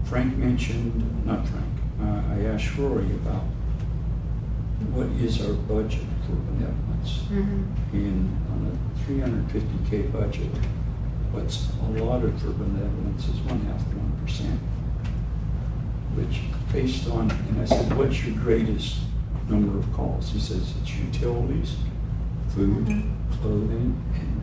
Frank mentioned, not Frank, I asked Rory about what is our budget for benevolence. And on a 350K budget, what's allotted for benevolence is 1/2%, which based on, and I said, what's your greatest number of calls? He says it's utilities, food, clothing, and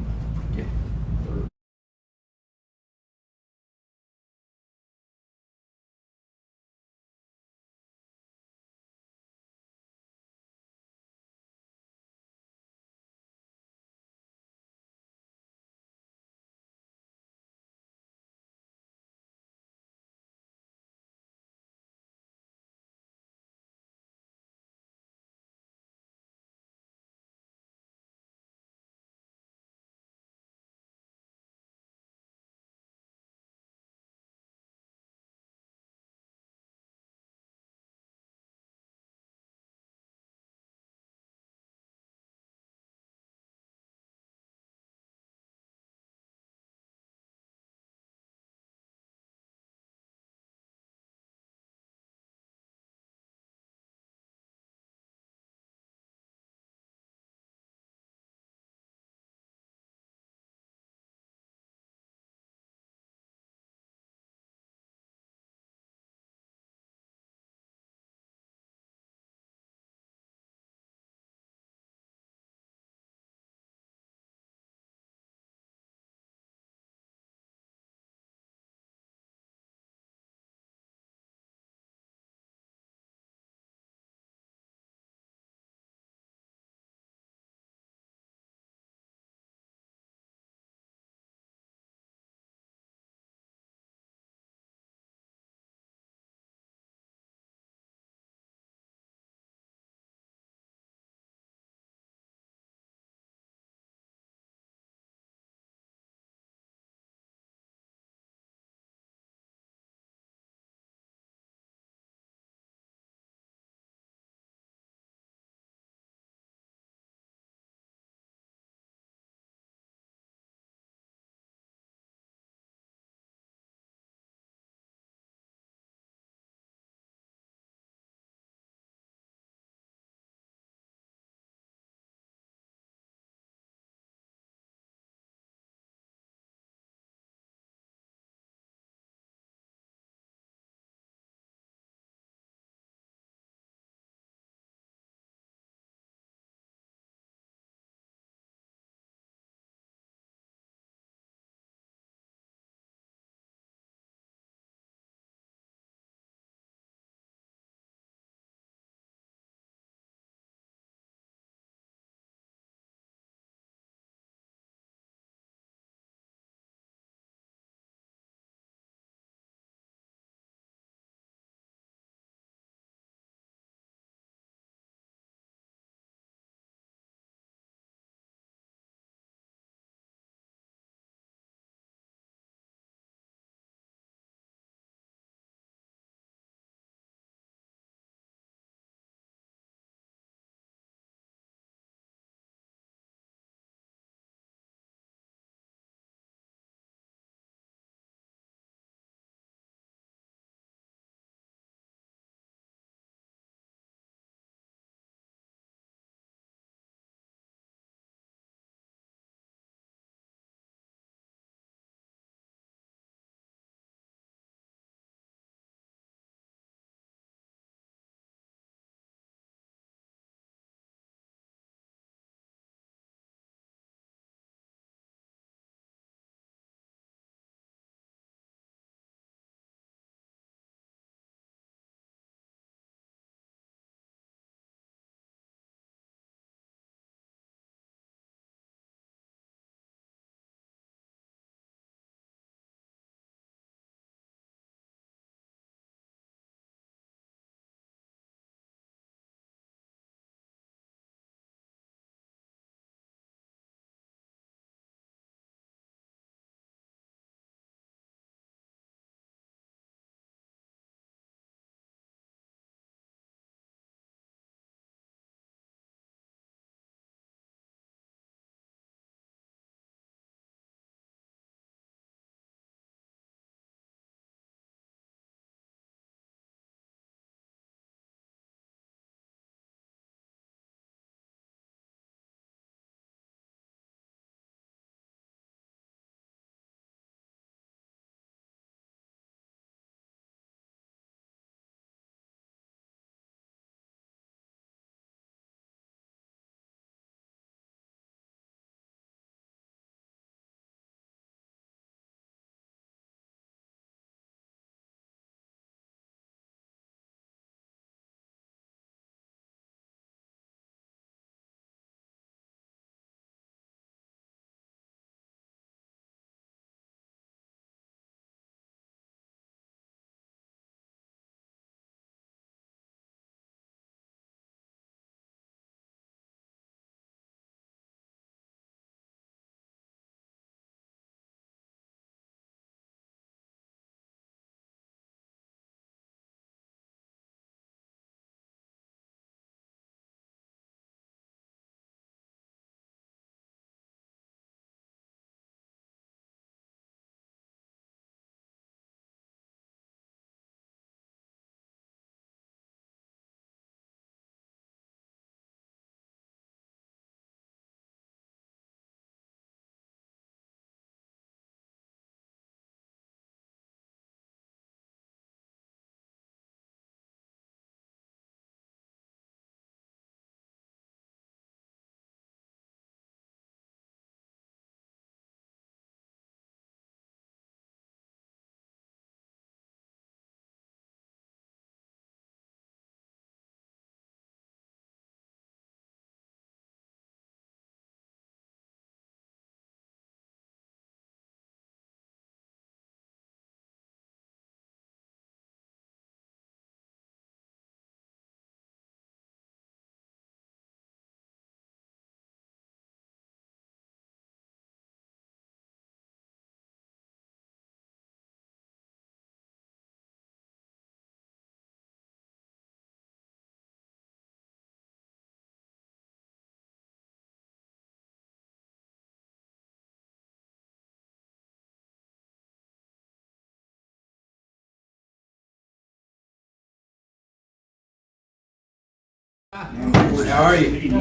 How are you? Good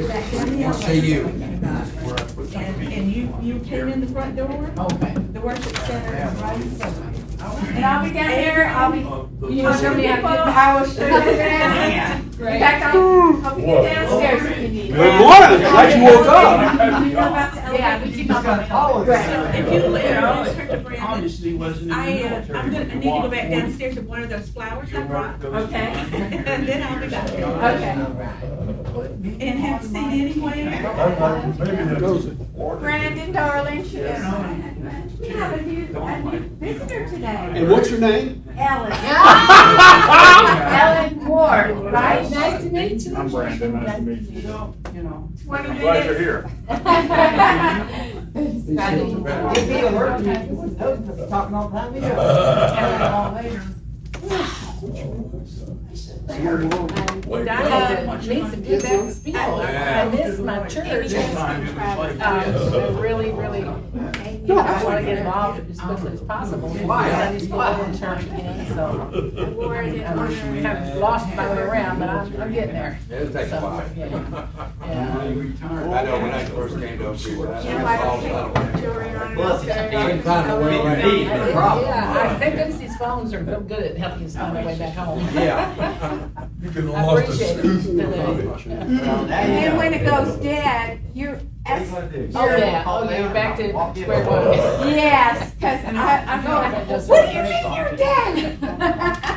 to see you. And you came in the front door? Okay. The worship center is right in front of me. And I'll be down here, I'll be, you I'll show me how to people, get I will show you around. In Great. fact, I'll help you get downstairs if you need. Good morning, glad you woke up. You know about the Yeah, elevator? we keep up on Right. If you live, Yeah, just heard to Brandon. obviously wasn't in the I military. need to go back downstairs with one of those flowers I brought. Okay. And then I'll be back. Okay. And have you seen anywhere? Brandon, darling, we have a new visitor today. And what's your name? Ellen. Ellen Ward, right? Nice to meet you. I'm Brandon, nice to meet you. You know. 20 I'm glad you're minutes. here. Talking all the time. Donna needs to get back to speak. I miss my church. Really, I want to get involved as quickly as possible. Sunday school and church again, so I'm kind of lost my way around, but I'm getting there. It'll take a while. Yeah. I know when I first came to Oakville, You know, I don't take jewelry on. Plus, you can find a way around. No problem. Yeah, thank goodness these phones are real good at helping us find our way back home. Yeah. I appreciate it. And then when it goes dead, you're. Oh yeah, you're back to square one. Yes, because I'm going, what do you mean you're dead?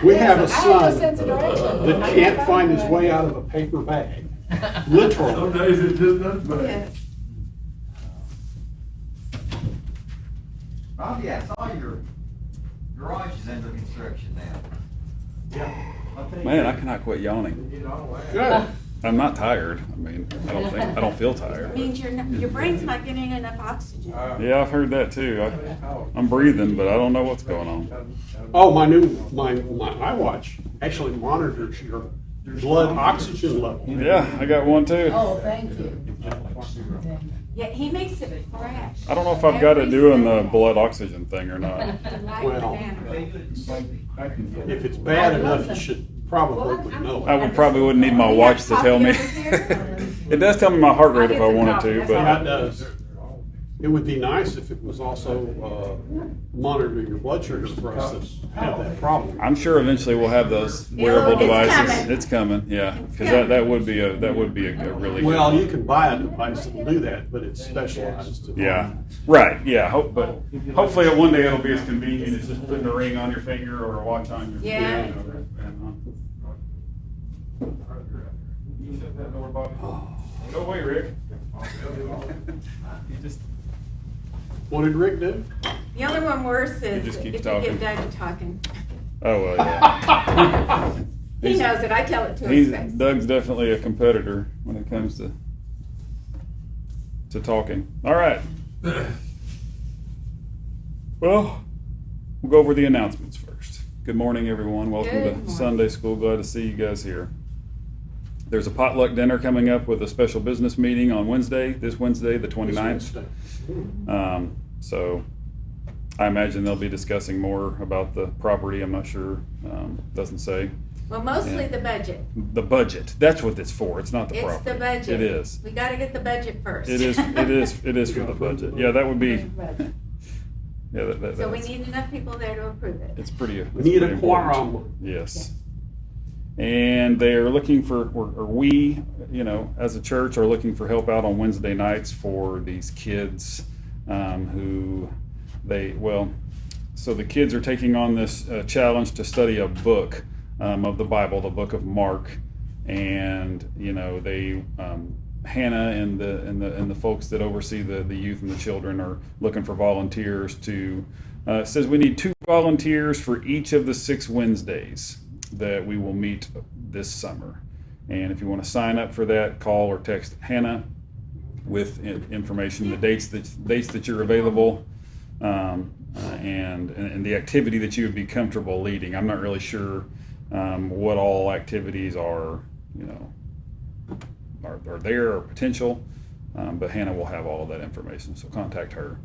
We have a I have no son sense of direction. that can't find his way out of a paper bag. Literally. Some days it just doesn't matter. Yes. Bobby, I saw your garage is under construction now. Man, I cannot quit yawning. Good. I'm not tired. I mean, I don't feel It tired. means your brain's not getting enough oxygen. Yeah, I've heard that too. I'm breathing, but I don't know what's going on. Oh, my iWatch actually monitors your blood oxygen level. Yeah, I got one too. Oh, thank you. Yeah, he makes it fresh. I don't know if I've got it doing the blood oxygen thing or not. Well, if it's bad enough, you should probably know. I probably wouldn't need my watch to tell me. It does tell me my heart rate if I wanted to, Yeah, it but does. It would be nice if it was also monitoring your blood sugar for us that have that problem. I'm sure eventually we'll have those wearable It's devices. coming. It's coming, yeah, because that would be a really good Well, one. you can buy a device that'll do that, but it's specialized. Yeah, right. Yeah, but hopefully one day it'll be as convenient as just putting a ring on your finger or a watch on your Yeah. finger. You shut that door, Bobby. Go away, Rick. You just What did Rick do? The only one worse He is just if you keeps get talking. Doug talking. oh well, yeah. He knows it. I tell it to his face. Doug's definitely a competitor when it comes to talking. All right. Well, we'll go over the announcements first. Good morning, everyone. Welcome Good to morning. Sunday School. Glad to see you guys here. There's a potluck dinner coming up with a special business meeting on this Wednesday, the 29th. So I imagine they'll be discussing more about the property. I'm not sure. Doesn't say. Well, mostly Yeah. the budget. The budget. That's what it's for. It's not the It's property. the budget. It is. We gotta get the budget first. It is for the budget. Yeah, that would be, yeah, So we that's, need enough people there to approve it. it's pretty. We need a pretty important. quorum. Yes. And they're looking for, or we, as a church are looking for help out on Wednesday nights for these kids who so the kids are taking on this challenge to study a book of the Bible, the book of Mark, and they Hannah and the folks that oversee the youth and the children are looking for volunteers to. It says we need 2 volunteers for each of the 6 Wednesdays that we will meet this summer. And if you want to sign up for that, call or text Hannah with information, the dates that you're available, and the activity that you would be comfortable leading. I'm not really sure what all activities are there or potential, but Hannah will have all of that information, so contact her.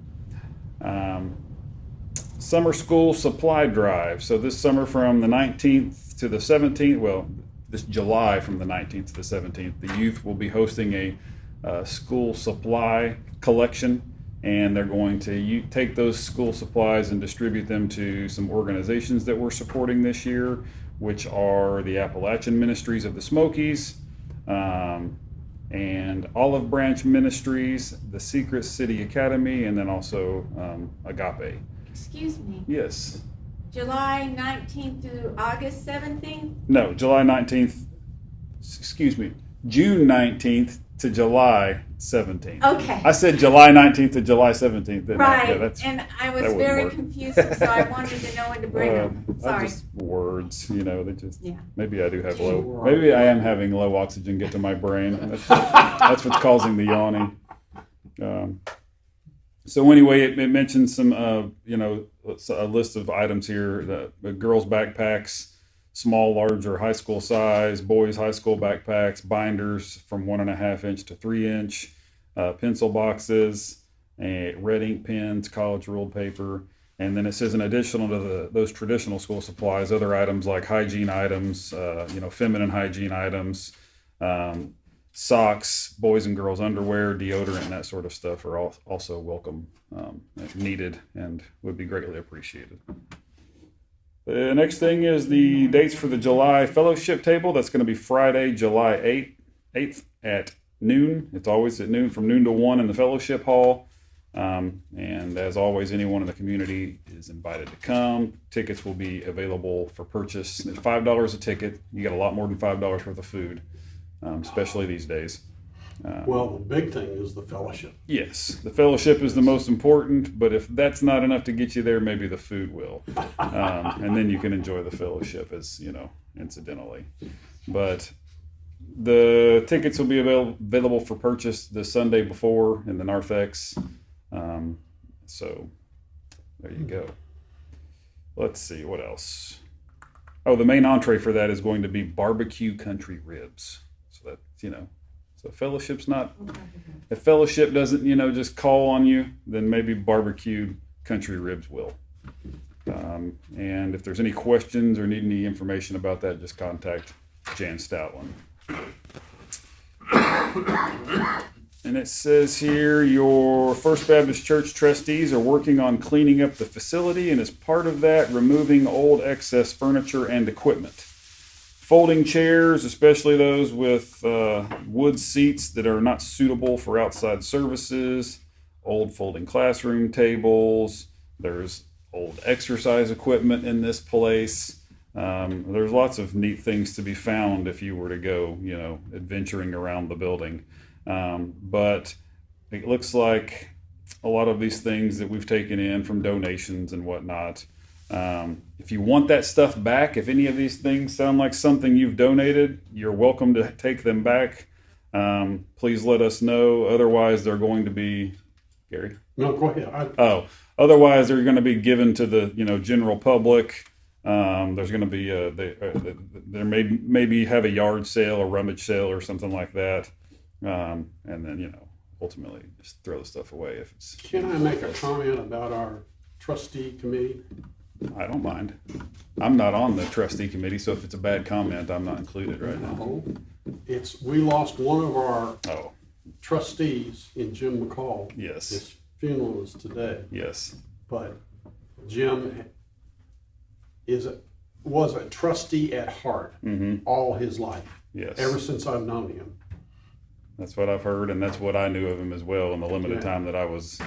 Summer school supply drive. So this summer from the 19th to the 17th, this July from the 19th to the 17th. The youth will be hosting a school supply collection, and they're going to take those school supplies and distribute them to some organizations that we're supporting this year, which are the Appalachian Ministries of the Smokies, and Olive Branch Ministries, the Secret City Academy, and then also Agape. Excuse me, Yes. July 19th through August 17th? No, July 19th, excuse me, June 19th to July 17th. Okay. I said July 19th to July 17th. didn't I? Right, Yeah, that's, and I was that wouldn't very work. confused, so I wanted to know when to bring them. Sorry. Just words, they just, Yeah. maybe I do have maybe I am having low oxygen get to my brain. That's what's causing the yawning. So anyway, it mentions some, a list of items here: the girls' backpacks, small, large, or high school size; boys' high school backpacks; binders from 1.5 inch to 3 inch; pencil boxes, and red ink pens, college ruled paper. And then it says, in addition to those traditional school supplies, other items like hygiene items, feminine hygiene items, socks, boys and girls underwear, deodorant, and that sort of stuff are also welcome, needed, and would be greatly appreciated. The next thing is the dates for the July fellowship table. That's going to be Friday, July 8th at noon. It's always at noon, from noon to 1 in the fellowship hall. And as always, anyone in the community is invited to come. Tickets will be available for purchase at $5 a ticket. You get a lot more than $5 worth of food, especially these days. Well, the big thing is the fellowship. Yes, the fellowship is the most important, but if that's not enough to get you there, maybe the food will. And then you can enjoy the fellowship as, incidentally. But the tickets will be available for purchase the Sunday before in the narthex. So there you go. Let's see, what else? Oh, the main entree for that is going to be barbecue country ribs. So that, so fellowship's not, if fellowship doesn't, just call on you, then maybe barbecued country ribs will. And if there's any questions or need any information about that, just contact Jan Stoutland. And it says here, your First Baptist Church trustees are working on cleaning up the facility, and as part of that, removing old excess furniture and equipment. Folding chairs, especially those with wood seats that are not suitable for outside services, old folding classroom tables, there's old exercise equipment in this place. There's lots of neat things to be found if you were to go, adventuring around the building. But it looks like a lot of these things that we've taken in from donations and whatnot, if you want that stuff back, if any of these things sound like something you've donated, you're welcome to take them back. Please let us know. Otherwise, they're going to be, Gary? No, go ahead. Otherwise, they're going to be given to the general public. There's going to be there maybe have a yard sale, a rummage sale, or something like that. And then, ultimately just throw the stuff away if it's... Can I make a comment about our trustee committee? I don't mind. I'm not on the trustee committee, so if it's a bad comment, I'm not included right now. No. We lost one of our Oh, trustees in Jim McCall. yes. His funeral is today. Yes. But Jim was a trustee at heart all his life. Yes. Ever since I've known him. That's what I've heard, and that's what I knew of him as well in the limited Yeah. time that I was,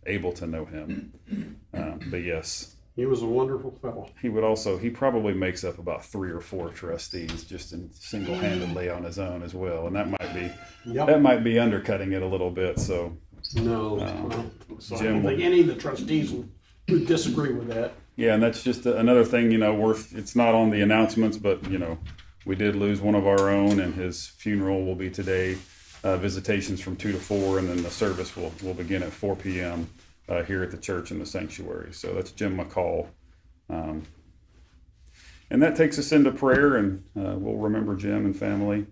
able to know him. But yes, He was a wonderful fellow. he probably makes up about 3 or 4 trustees just single-handedly on his own as well, and that might be undercutting it a little bit. So No, I don't think any of the trustees would disagree with that. yeah, and that's just another thing, it's not on the announcements, but we did lose one of our own, and his funeral will be today. Visitations from 2 to 4, and then the service will begin at 4 p.m. Here at the church in the sanctuary. So that's Jim McCall. And that takes us into prayer, and we'll remember Jim and family.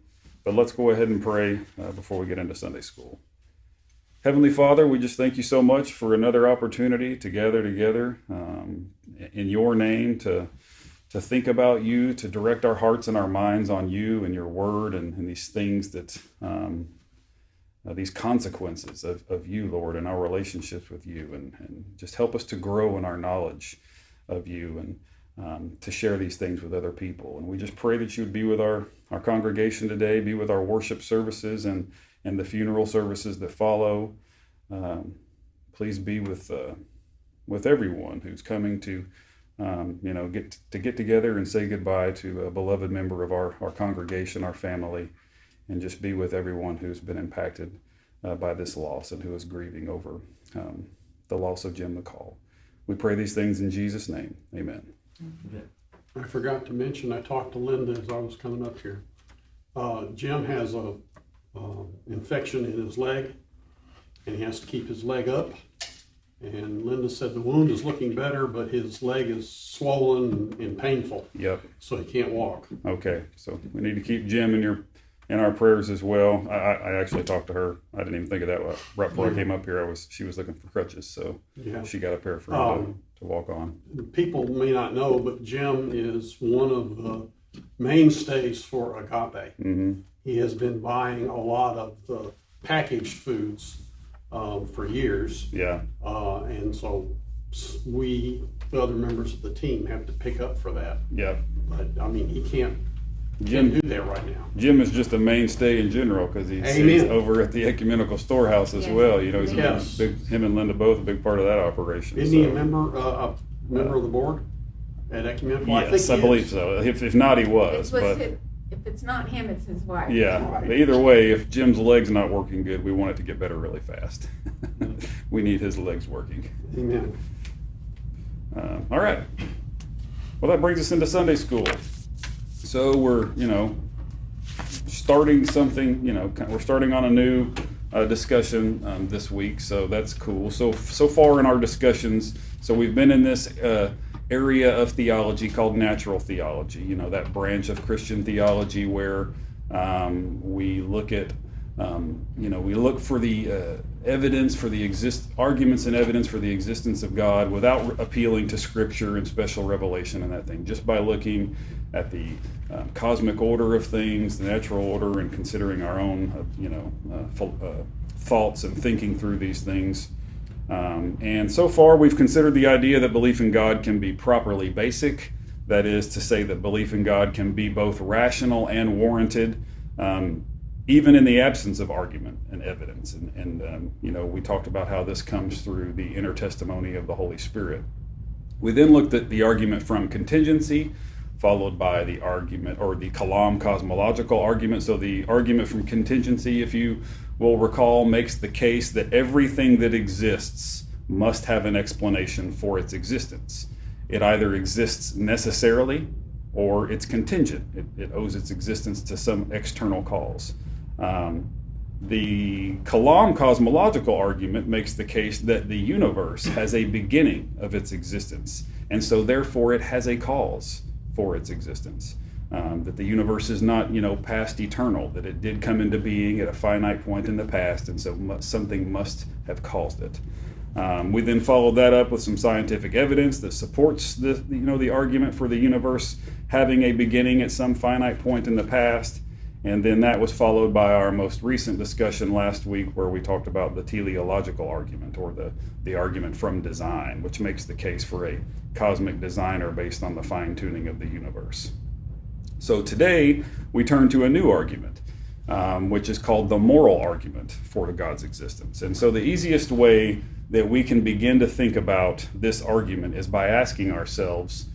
But let's go ahead and pray before we get into Sunday school. Heavenly Father, we just thank you so much for another opportunity to gather together in your name to think about you, to direct our hearts and our minds on you and your word and these things that, these consequences of you, Lord, and our relationships with you, and just help us to grow in our knowledge of you and to share these things with other people. And we just pray that you would be with our congregation today, be with our worship services and the funeral services that follow. Please be with everyone who's coming to get together and say goodbye to a beloved member of our congregation, our family, and just be with everyone who's been impacted by this loss and who is grieving over the loss of Jim McCall. We pray these things in Jesus' name. Amen. I forgot to mention, I talked to Linda as I was coming up here. Jim has a infection in his leg, and he has to keep his leg up. And Linda said the wound is looking better, but his leg is swollen and painful. Yep. So he can't walk. Okay, so we need to keep Jim in our prayers as well. I actually talked to her. I didn't even think of that right before I came up here. She was looking for crutches, so Yeah. she got a pair for him to walk on. People may not know, but Jim is one of the mainstays for Agape. Mm-hmm. He has been buying a lot of the packaged foods for years. Yeah. And so we, the other members of the team, have to pick up for that. Yep. But I mean, he can't Jim do that right now. Jim is just a mainstay in general because he's Amen. over at the ecumenical storehouse as Yes. well. You know, he's Yes. him and Linda both a big part of that operation. Isn't he a member of the board at Ecumenical? Yes, I he believe is. so. If not, he was. But If it's not him, it's his wife. yeah, Right. but either way, if Jim's leg's not working good, we want it to get better really fast. We need his legs working. Amen. All right. Well, that brings us into Sunday school. So we're, starting something, we're starting on a new discussion this week. So that's cool. So far in our discussions, so we've been in this area of theology called natural theology, that branch of Christian theology where we look at, we look for the evidence for the arguments and evidence for the existence of God without appealing to Scripture and special revelation and that thing, just by looking at the cosmic order of things, the natural order, and considering our own, thoughts and thinking through these things. And so far, we've considered the idea that belief in God can be properly basic. That is to say that belief in God can be both rational and warranted, even in the absence of argument and evidence. And we talked about how this comes through the inner testimony of the Holy Spirit. We then looked at the argument from contingency, followed by the argument, or the Kalam cosmological argument. So the argument from contingency, if you will recall, makes the case that everything that exists must have an explanation for its existence. It either exists necessarily or it's contingent. It owes its existence to some external cause. The Kalam cosmological argument makes the case that the universe has a beginning of its existence, and so therefore it has a cause for its existence. That the universe is not, past eternal, that it did come into being at a finite point in the past, and so something must have caused it. We then followed that up with some scientific evidence that supports the argument for the universe having a beginning at some finite point in the past. And then that was followed by our most recent discussion last week, where we talked about the teleological argument, or the argument from design, which makes the case for a cosmic designer based on the fine-tuning of the universe. So today we turn to a new argument, which is called the moral argument for God's existence. And so the easiest way that we can begin to think about this argument is by asking ourselves,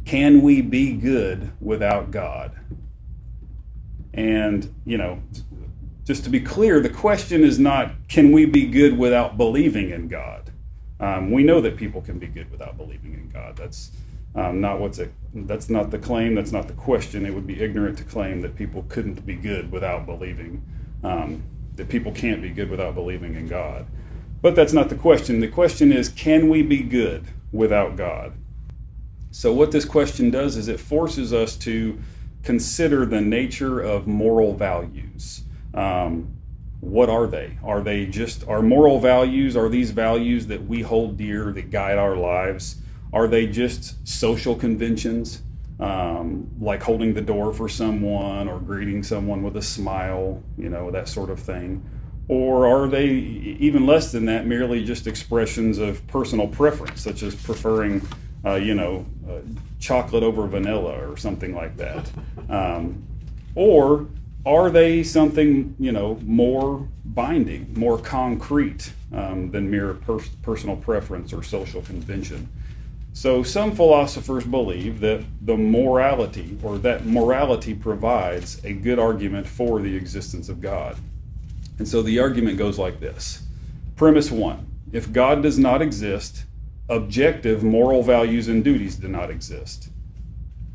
can we be good without God? And, just to be clear, the question is not, can we be good without believing in God? We know that people can be good without believing in God. That's that's not the claim, that's not the question. It would be ignorant to claim that people couldn't be good without believing, that people can't be good without believing in God. But that's not the question. The question is, can we be good without God? So what this question does is it forces us to consider the nature of moral values. What are they? Are they just our moral values? Are these values that we hold dear, that guide our lives? Are they just social conventions? like holding the door for someone or greeting someone with a smile, that sort of thing? Or are they, even less than that, merely just expressions of personal preference, such as preferring, chocolate over vanilla or something like that? Or are they something, more binding, more concrete than mere personal preference or social convention? So some philosophers believe that that morality provides a good argument for the existence of God. And so the argument goes like this. Premise 1, if God does not exist, objective moral values and duties do not exist.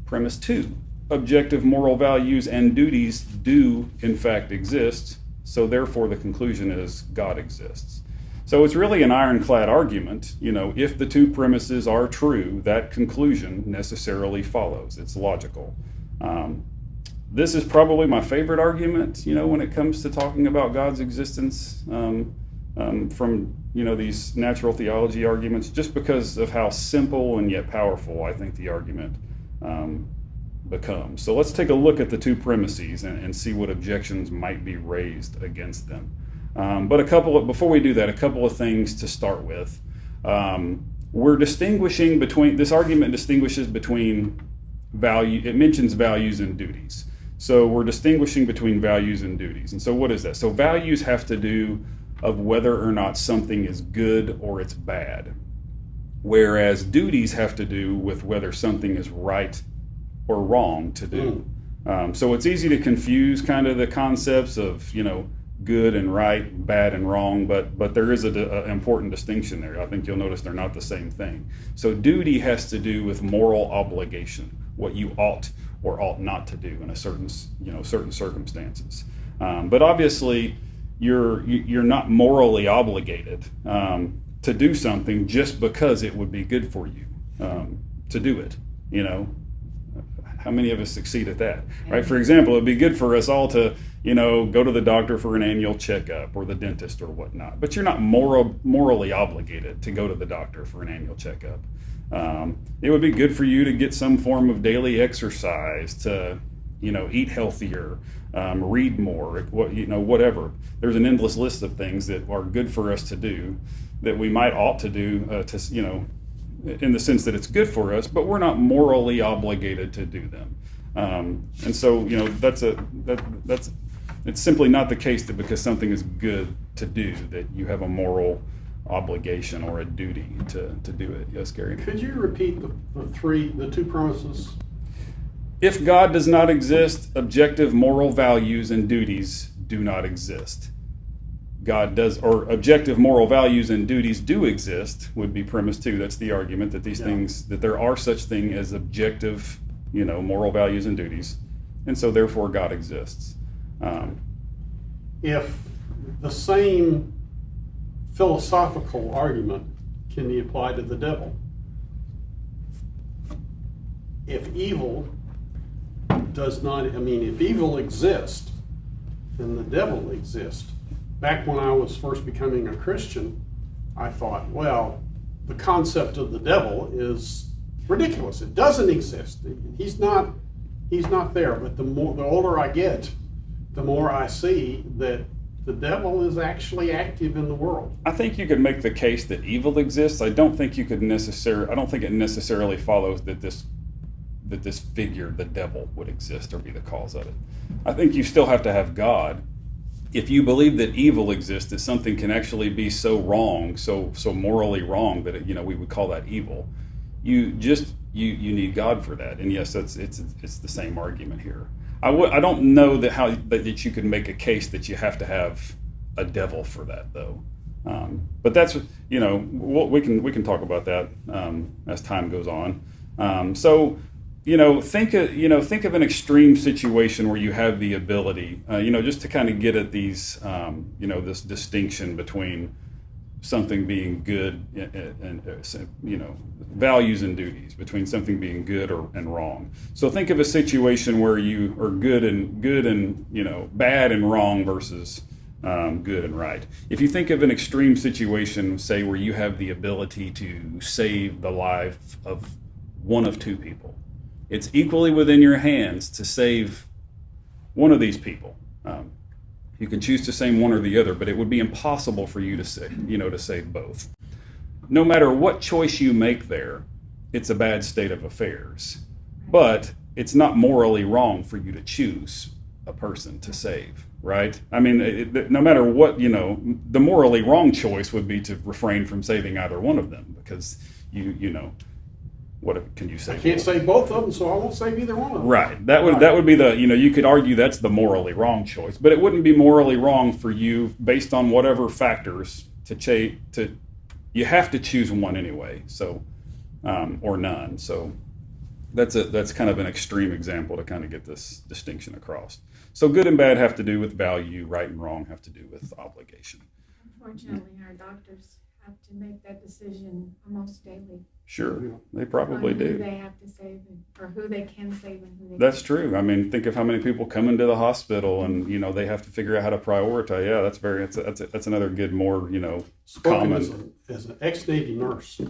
Premise 2, objective moral values and duties do in fact exist, so therefore the conclusion is God exists. So it's really an ironclad argument. If the two premises are true, that conclusion necessarily follows. It's logical. This is probably my favorite argument, when it comes to talking about God's existence from, these natural theology arguments, just because of how simple and yet powerful I think the argument becomes. So let's take a look at the two premises and see what objections might be raised against them. But before we do that, a couple of things to start with. We're distinguishing between, this argument distinguishes between it mentions values and duties. So we're distinguishing between values and duties. And so what is that? So values have to do of whether or not something is good or it's bad, whereas duties have to do with whether something is right or wrong to do. So it's easy to confuse kind of the concepts of, good and right, bad and wrong, but there is an important distinction there. I think you'll notice they're not the same thing. So duty has to do with moral obligation, what you ought or ought not to do in a certain circumstances. But obviously, you're not morally obligated to do something just because it would be good for you to do it. How many of us succeed at that, right? For example, it'd be good for us all to, go to the doctor for an annual checkup or the dentist or whatnot, but you're not morally obligated to go to the doctor for an annual checkup. It would be good for you to get some form of daily exercise, to, eat healthier, read more, whatever. There's an endless list of things that are good for us to do that we ought to do in the sense that it's good for us, but we're not morally obligated to do them. And so, it's simply not the case that because something is good to do that you have a moral obligation or a duty to do it. Yes, Gary? Could you repeat the two premises? If God does not exist, objective moral values and duties do not exist. God does, or objective moral values and duties do exist, would be premise 2. That's the argument that these things, that there are such thing as objective, moral values and duties, and so therefore God exists. If the same philosophical argument can be applied to the devil, if evil if evil exists, then the devil exists. Back when I was first becoming a Christian, I thought, well, the concept of the devil is ridiculous. It doesn't exist. He's not there. But the older I get, the more I see that the devil is actually active in the world. I think you could make the case that evil exists. I don't think it necessarily follows that this figure, the devil, would exist or be the cause of it. I think you still have to have God. If you believe that evil exists, that something can actually be so wrong, so morally wrong that we would call that evil, you need God for that. And yes, it's the same argument here. I don't know that you could make a case that you have to have a devil for that, though. But that's we can talk about that as time goes on. So think of an extreme situation where you have the ability, just to kind of get at these, this distinction between something being good and values and duties, between something being good and wrong. So think of a situation where you are good and bad and wrong versus good and right. If you think of an extreme situation, say where you have the ability to save the life of one of two people, it's equally within your hands to save one of these people. You can choose to save one or the other, but it would be impossible for you to save both. No matter what choice you make there, it's a bad state of affairs. But it's not morally wrong for you to choose a person to save, right? I mean, no matter what, the morally wrong choice would be to refrain from saving either one of them, because what can you say? I can't save both of them, so I won't save either one of them. Right. That would be the, you could argue that's the morally wrong choice, but it wouldn't be morally wrong for you based on whatever factors you have to choose one anyway. So, or none. So that's kind of an extreme example to kind of get this distinction across. So good and bad have to do with value, right and wrong have to do with obligation. Unfortunately, our doctors have to make that decision almost daily. Sure, they probably on do. Who they have to save, or who they can save and who they That's can't. true. I mean, think of how many people come into the hospital and, they have to figure out how to prioritize. Yeah, that's another good, more, Spoken common. as an ex-Navy nurse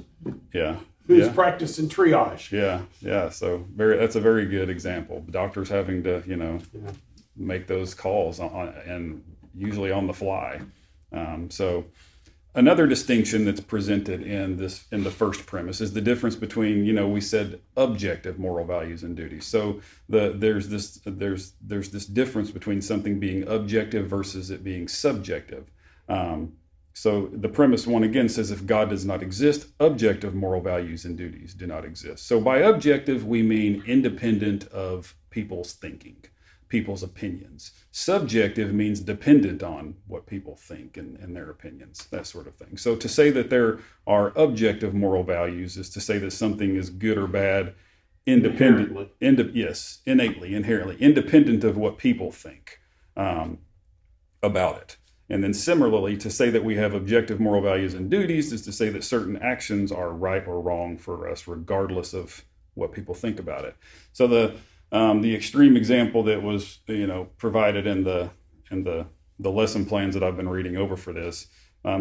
Yeah. who's Yeah. practicing triage. Yeah. So that's a very good example. Doctors having to, make those calls and usually on the fly. So another distinction that's presented in the first premise is the difference between, we said objective moral values and duties. So there's this difference between something being objective versus it being subjective. So the premise one again says if God does not exist, objective moral values and duties do not exist. So by objective, we mean independent of people's thinking, people's opinions. Subjective means dependent on what people think and their opinions, that sort of thing. So to say that there are objective moral values is to say that something is good or bad innately, inherently, independent of what people think about it. And then similarly, to say that we have objective moral values and duties is to say that certain actions are right or wrong for us, regardless of what people think about it. So the extreme example that was, provided in the lesson plans that I've been reading over for this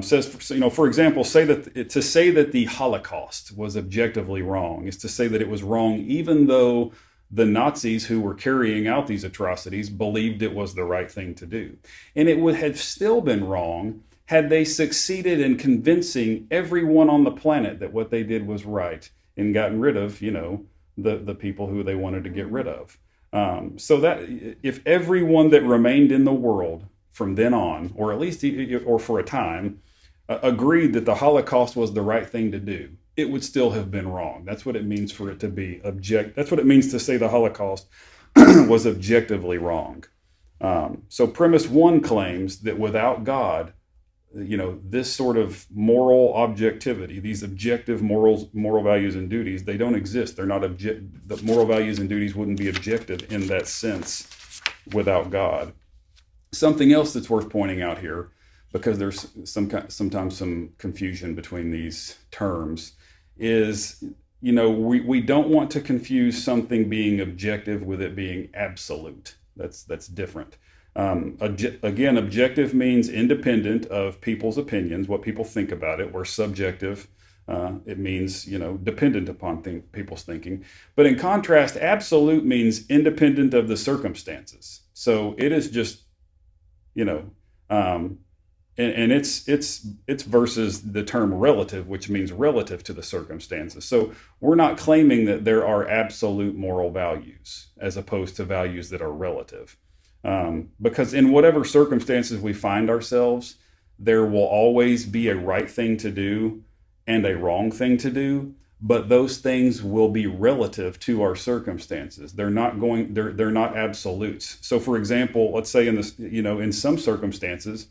says, for example, say that the Holocaust was objectively wrong is to say that it was wrong even though the Nazis who were carrying out these atrocities believed it was the right thing to do. And it would have still been wrong had they succeeded in convincing everyone on the planet that what they did was right and gotten rid of, the people who they wanted to get rid of. So that if everyone that remained in the world from then on, or at least or for a time, agreed that the Holocaust was the right thing to do, it would still have been wrong. That's what it means for it to be that's what it means to say the Holocaust was objectively wrong. So premise one claims that without God, this sort of moral objectivity, these objective moral values and duties, they don't exist. They're not the moral values and duties wouldn't be objective in that sense without God. Something else that's worth pointing out here, because there's sometimes some confusion between these terms, is we don't want to confuse something being objective with it being absolute. That's different. Again, objective means independent of people's opinions, what people think about it, where subjective, it means, dependent upon people's thinking. But in contrast, absolute means independent of the circumstances. So it is just, and it's versus the term relative, which means relative to the circumstances. So we're not claiming that there are absolute moral values as opposed to values that are relative. Because in whatever circumstances we find ourselves, there will always be a right thing to do and a wrong thing to do, but those things will be relative to our circumstances. They're not absolutes. So for example, let's say in some circumstances,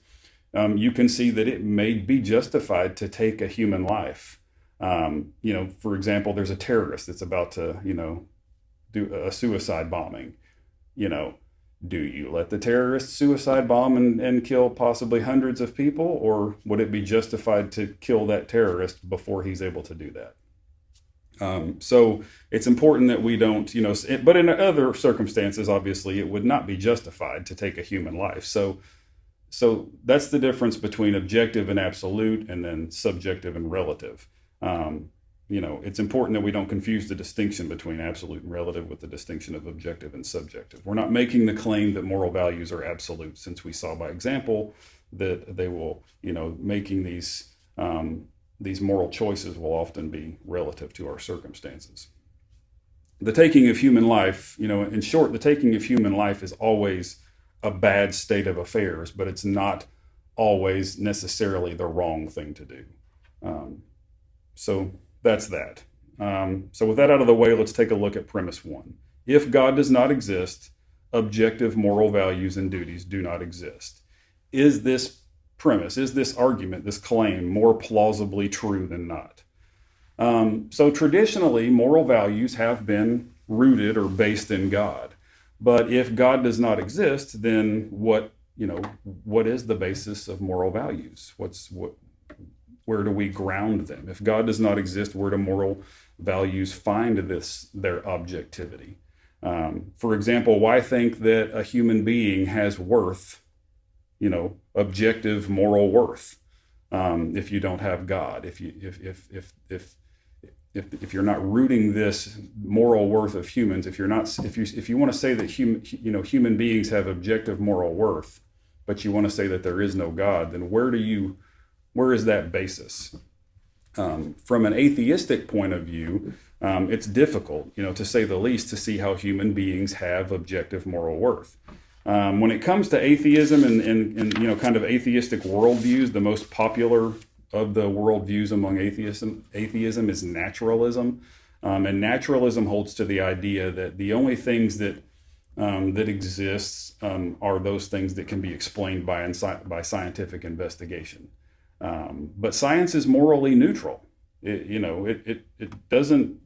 you can see that it may be justified to take a human life. For example, there's a terrorist that's about to, do a suicide bombing. Do you let the terrorist suicide bomb and kill possibly hundreds of people, or would it be justified to kill that terrorist before he's able to do that? So it's important that we don't, but in other circumstances, obviously, it would not be justified to take a human life. So that's the difference between objective and absolute, and then subjective and relative. it's important that we don't confuse the distinction between absolute and relative with the distinction of objective and subjective. We're not making the claim that moral values are absolute, since we saw by example that they will, making these moral choices will often be relative to our circumstances. The taking of human life, in short, the taking of human life is always a bad state of affairs, but it's not always necessarily the wrong thing to do. So that's that. So with that out of the way, let's take a look at premise 1. If God does not exist, objective moral values and duties do not exist. Is this premise, is this argument, this claim more plausibly true than not? So traditionally, moral values have been rooted or based in God. But if God does not exist, then what is the basis of moral values? Where do we ground them? If God does not exist, where do moral values find their objectivity? For example, why think that a human being has worth, objective moral worth, if you don't have God? If you're not rooting this moral worth of humans, if you want to say that human beings have objective moral worth, but you want to say that there is no God, then where is that basis? From an atheistic point of view, it's difficult, to say the least, to see how human beings have objective moral worth. When it comes to atheism and kind of atheistic worldviews, the most popular of the worldviews among atheism is naturalism. And naturalism holds to the idea that the only things that exists are those things that can be explained by scientific investigation. But science is morally neutral. It doesn't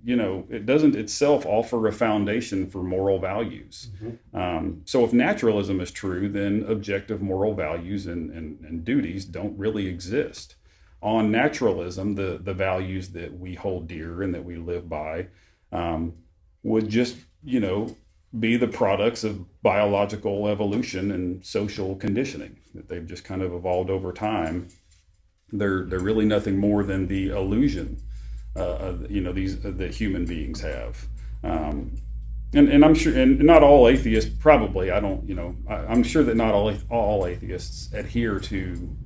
itself offer a foundation for moral values. Mm-hmm. So if naturalism is true, then objective moral values and duties don't really exist. On naturalism, the values that we hold dear and that we live by would just, be the products of biological evolution and social conditioning, that they've just kind of evolved over time. They're really nothing more than the illusion, that human beings have. And I'm sure, and not all atheists, probably, I'm sure that not all atheists adhere to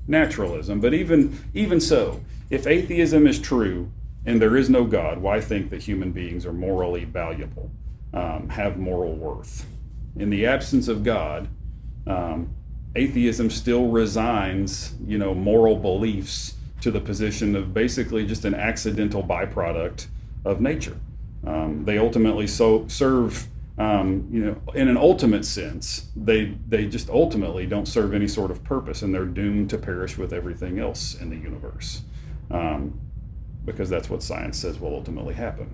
naturalism, but even so, if atheism is true and there is no God, why think that human beings are morally valuable, have moral worth? In the absence of God, atheism still resigns, moral beliefs to the position of basically just an accidental byproduct of nature. They ultimately serve, in an ultimate sense, they just ultimately don't serve any sort of purpose, and they're doomed to perish with everything else in the universe, because that's what science says will ultimately happen.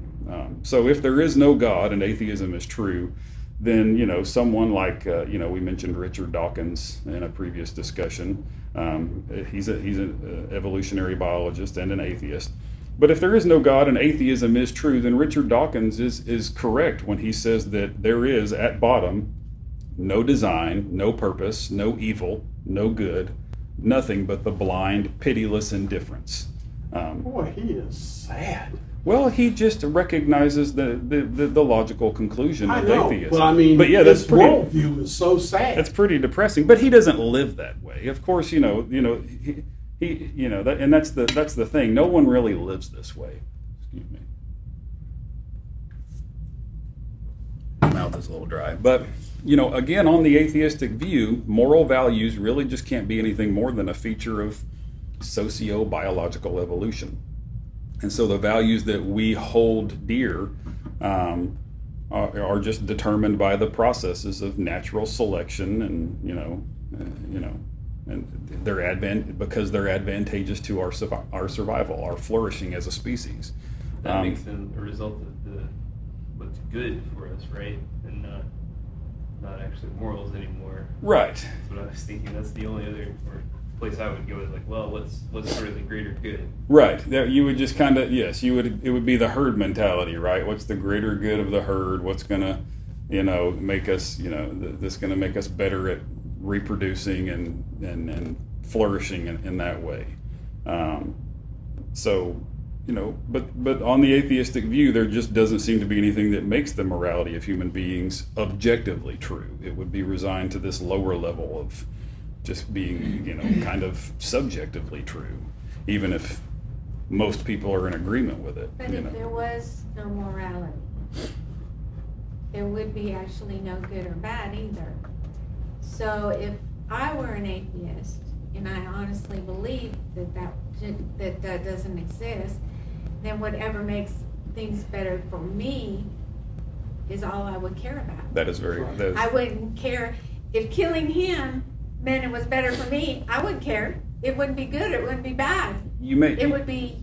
So if there is no God and atheism is true, then someone like we mentioned Richard Dawkins in a previous discussion. He's an evolutionary biologist and an atheist. But if there is no God and atheism is true, then Richard Dawkins is correct when he says that there is, at bottom, no design, no purpose, no evil, no good, nothing but the blind, pitiless indifference. Boy, he is sad. Well, he just recognizes the logical conclusion of atheism. But yeah, that's this pretty, worldview is so sad. That's pretty depressing. But he doesn't live that way. Of course, he and that's the thing. No one really lives this way. Excuse me. My mouth is a little dry. But again, on the atheistic view, moral values really just can't be anything more than a feature of socio-biological evolution. And so the values that we hold dear are just determined by the processes of natural selection, and because they're advantageous to our survival, our flourishing as a species. That makes them a result of what's good for us, right? And not actually morals anymore. Right. That's what I was thinking. That's the only other place I would go is like, well, what's sort of the greater good? Right. You would just kind of, yes, you would. It would be the herd mentality, right? What's the greater good of the herd? What's gonna, make us, that's gonna make us better at reproducing and flourishing in that way. So, but on the atheistic view, there just doesn't seem to be anything that makes the morality of human beings objectively true. It would be resigned to this lower level of just being, kind of subjectively true, even if most people are in agreement with it. But if there was no morality, there would be actually no good or bad either. So if I were an atheist, and I honestly believe that doesn't exist, then whatever makes things better for me is all I would care about. That is very. I wouldn't care if killing him meant it was better for me. I wouldn't care. It wouldn't be good. It wouldn't be bad. It would be.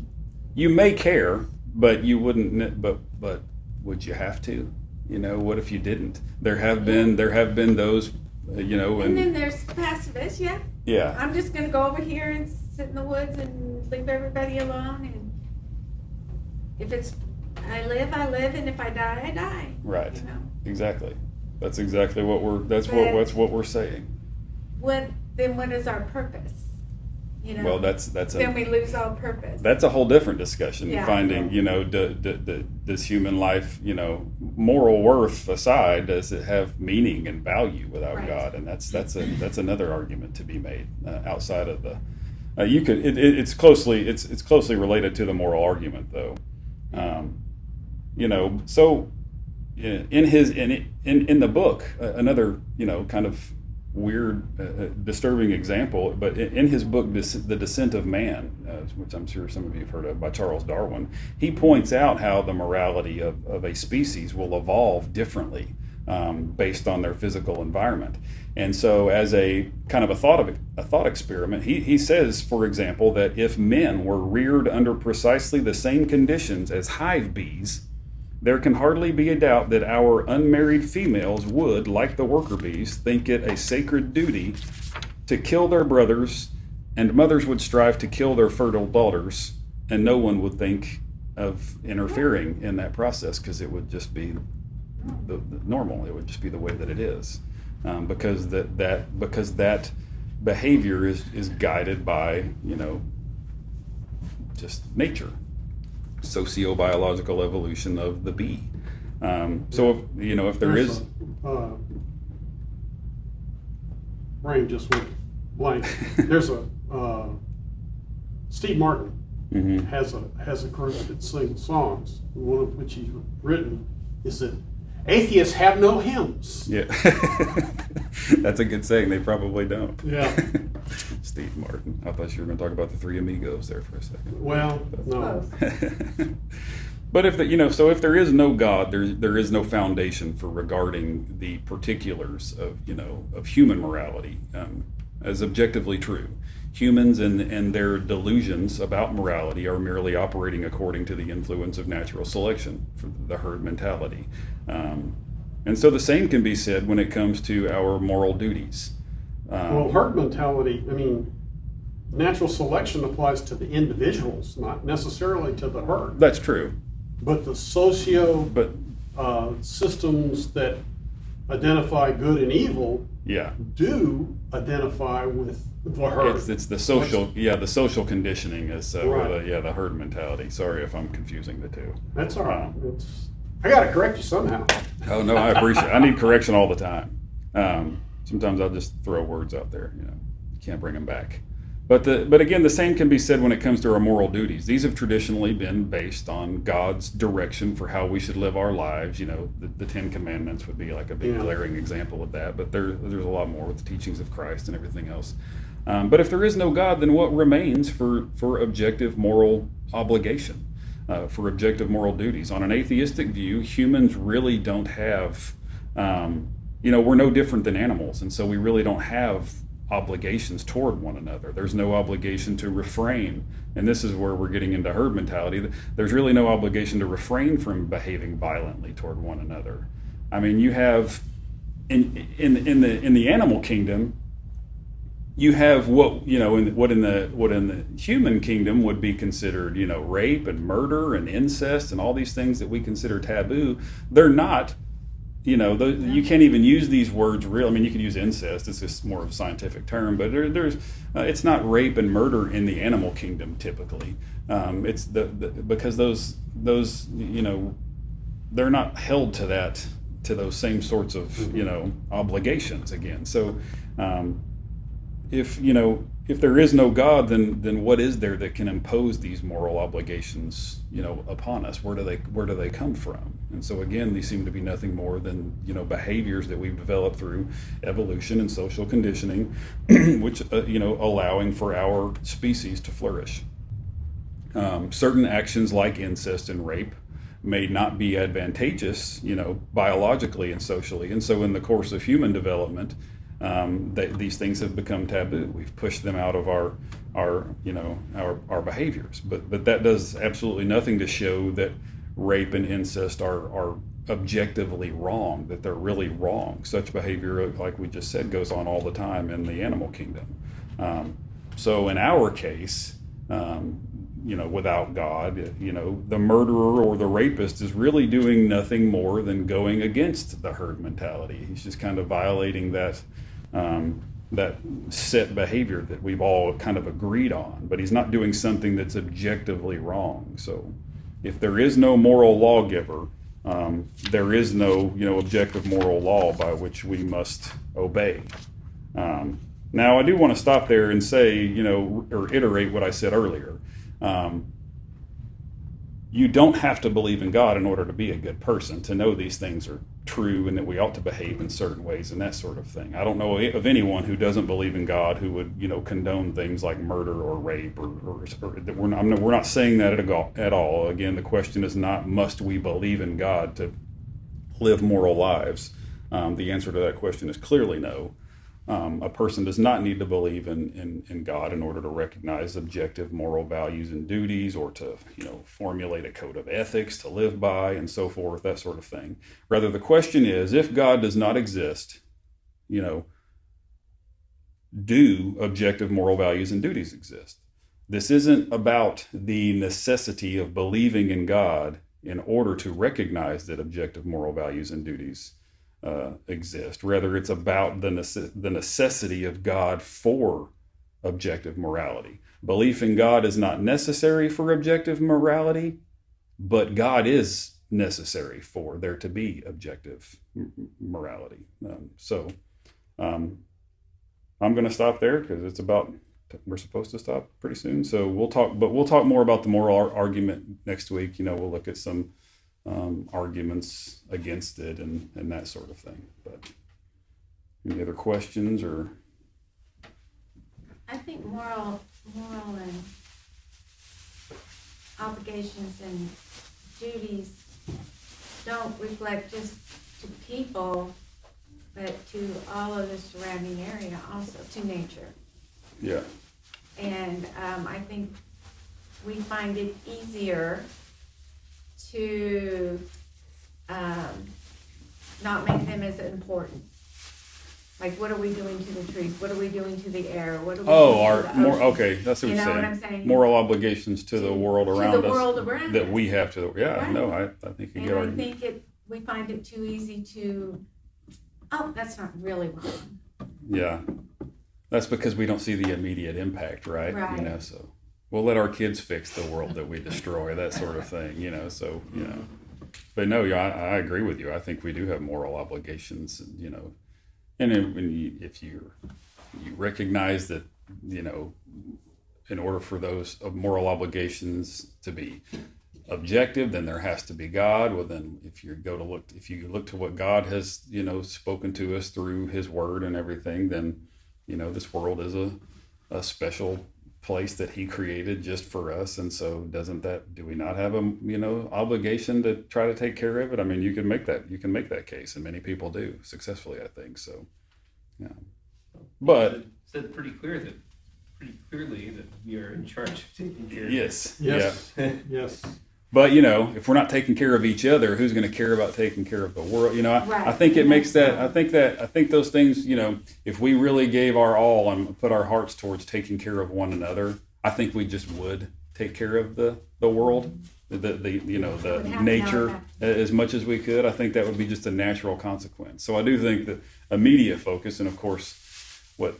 You may care, but you wouldn't. But would you have to? What if you didn't? There have been those. And then there's pacifists. Yeah. Yeah. I'm just going to go over here and sit in the woods and leave everybody alone. And if it's I live, and if I die, I die. Right. Exactly. That's exactly what what we're saying. What is our purpose? Well, that's then we lose all purpose. That's a whole different discussion. Yeah. Finding, does human life, moral worth aside, does it have meaning and value without Right. God? And that's another argument to be made outside of the. It's closely related to the moral argument, though. So in the book, another kind of weird, disturbing example, but in his book, The Descent of Man, which I'm sure some of you have heard of, by Charles Darwin, he points out how the morality of a species will evolve differently based on their physical environment. And so as a kind of a thought experiment, he says, for example, that if men were reared under precisely the same conditions as hive bees, there can hardly be a doubt that our unmarried females would, like the worker bees, think it a sacred duty to kill their brothers, and mothers would strive to kill their fertile daughters, and no one would think of interfering in that process because it would just be the normal. It would just be the way that it is, because that behavior is guided by just nature. Sociobiological evolution of the bee. So if there is, brain just went blank. There's a Steve Martin has a group that sings songs. One of which he's written is that atheists have no hymns. Yeah, that's a good saying. They probably don't. Yeah. Steve Martin. I thought you were going to talk about the Three Amigos there for a second. Well, no. But if if there is no God, there is no foundation for regarding the particulars of human morality as objectively true. Humans and their delusions about morality are merely operating according to the influence of natural selection, for the herd mentality. And so the same can be said when it comes to our moral duties. Well, herd mentality, natural selection applies to the individuals, not necessarily to the herd. That's true. But the systems that identify good and evil do identify with the herd. It's the social, the social conditioning is right. The herd mentality. Sorry if I'm confusing the two. That's all right. I got to correct you somehow. Oh no, I appreciate it. I need correction all the time. Sometimes I'll just throw words out there. You can't bring them back. But again, the same can be said when it comes to our moral duties. These have traditionally been based on God's direction for how we should live our lives. The Ten Commandments would be like a big glaring example of that. But there's a lot more with the teachings of Christ and everything else. But if there is no God, then what remains for objective moral obligation, for objective moral duties? On an atheistic view, humans really don't have, we're no different than animals. And so we really don't have obligations toward one another. There's no obligation to refrain, and this is where we're getting into herd mentality. There's really no obligation to refrain from behaving violently toward one another. You have in the animal kingdom, you have what in the human kingdom would be considered rape and murder and incest and all these things that we consider taboo. They're not you can't even use these words real. I mean, you could use incest. It's just more of a scientific term, but there's it's not rape and murder in the animal kingdom typically. It's because those they're not held to those same sorts of obligations again. So if there is no God, then what is there that can impose these moral obligations upon us? Where do they come from? And so again, these seem to be nothing more than behaviors that we've developed through evolution and social conditioning, which allowing for our species to flourish. Certain actions like incest and rape may not be advantageous, biologically and socially, and so in the course of human development, these things have become taboo. We've pushed them out of our behaviors, but that does absolutely nothing to show that rape and incest are objectively wrong, that they're really wrong. Such behavior, like we just said, goes on all the time in the animal kingdom. So in our case, without God, the murderer or the rapist is really doing nothing more than going against the herd mentality. He's just kind of violating that set behavior that we've all kind of agreed on, but he's not doing something that's objectively wrong. So if there is no moral lawgiver, there is no objective moral law by which we must obey. Now I do want to stop there and say, or iterate what I said earlier. You don't have to believe in God in order to be a good person, to know these things are true and that we ought to behave in certain ways and that sort of thing. I don't know of anyone who doesn't believe in God who would, condone things like murder or rape or we're not saying that at all. Again, the question is not, must we believe in God to live moral lives? The answer to that question is clearly no. A person does not need to believe in God in order to recognize objective moral values and duties, or to formulate a code of ethics to live by and so forth, that sort of thing. Rather, the question is, if God does not exist, do objective moral values and duties exist? This isn't about the necessity of believing in God in order to recognize that objective moral values and duties exist. Rather, it's about the necessity of God for objective morality. Belief in God is not necessary for objective morality, but God is necessary for there to be objective morality. I'm going to stop there because we're supposed to stop pretty soon. So we'll talk more about the moral argument next week. We'll look at some arguments against it and that sort of thing. But any other questions? Or I think moral and obligations and duties don't reflect just to people, but to all of the surrounding area, also to nature. Yeah. And I think we find it easier to not make them as important. Like, what are we doing to the trees? What are we doing to the air? What are we doing to the ocean? Okay, that's what you're saying. What I'm saying? Moral obligations to the world around us. World around that us. we have to. Yeah, Right. no, I think you get And I argument. think we find it too easy to, that's not really wrong. Yeah, that's because we don't see the immediate impact, right? Right. So we'll let our kids fix the world that we destroy, that sort of thing. So But no, I agree with you. I think we do have moral obligations, and if you recognize that, in order for those moral obligations to be objective, then there has to be God. Well, then if you look to what God has, spoken to us through His Word and everything, then, this world is a special place that He created just for us. And so do we not have a, obligation to try to take care of it? I mean, you can make that case, and many people do successfully, I think. So, yeah. But It said pretty clearly that we are in charge of taking care of yes. Yes. Yeah. Yes. But, if we're not taking care of each other, who's going to care about taking care of the world? I think it makes that, I think those things, if we really gave our all and put our hearts towards taking care of one another, I think we just would take care of the world. Would have nature to know as much as we could. I think that would be just a natural consequence. So I do think that immediate focus, and of course, what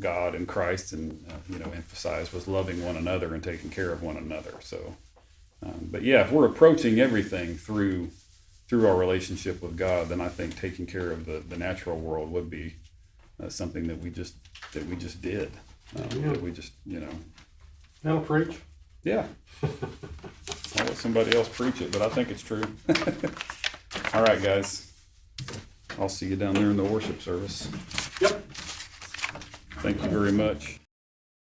God and Christ and emphasized was loving one another and taking care of one another. So, but yeah, if we're approaching everything through our relationship with God, then I think taking care of the natural world would be something that we just did. That we just That'll preach. yeah. I'll let somebody else preach it, but I think it's true. All right, guys. I'll see you down there in the worship service. Yep. Thank you very much.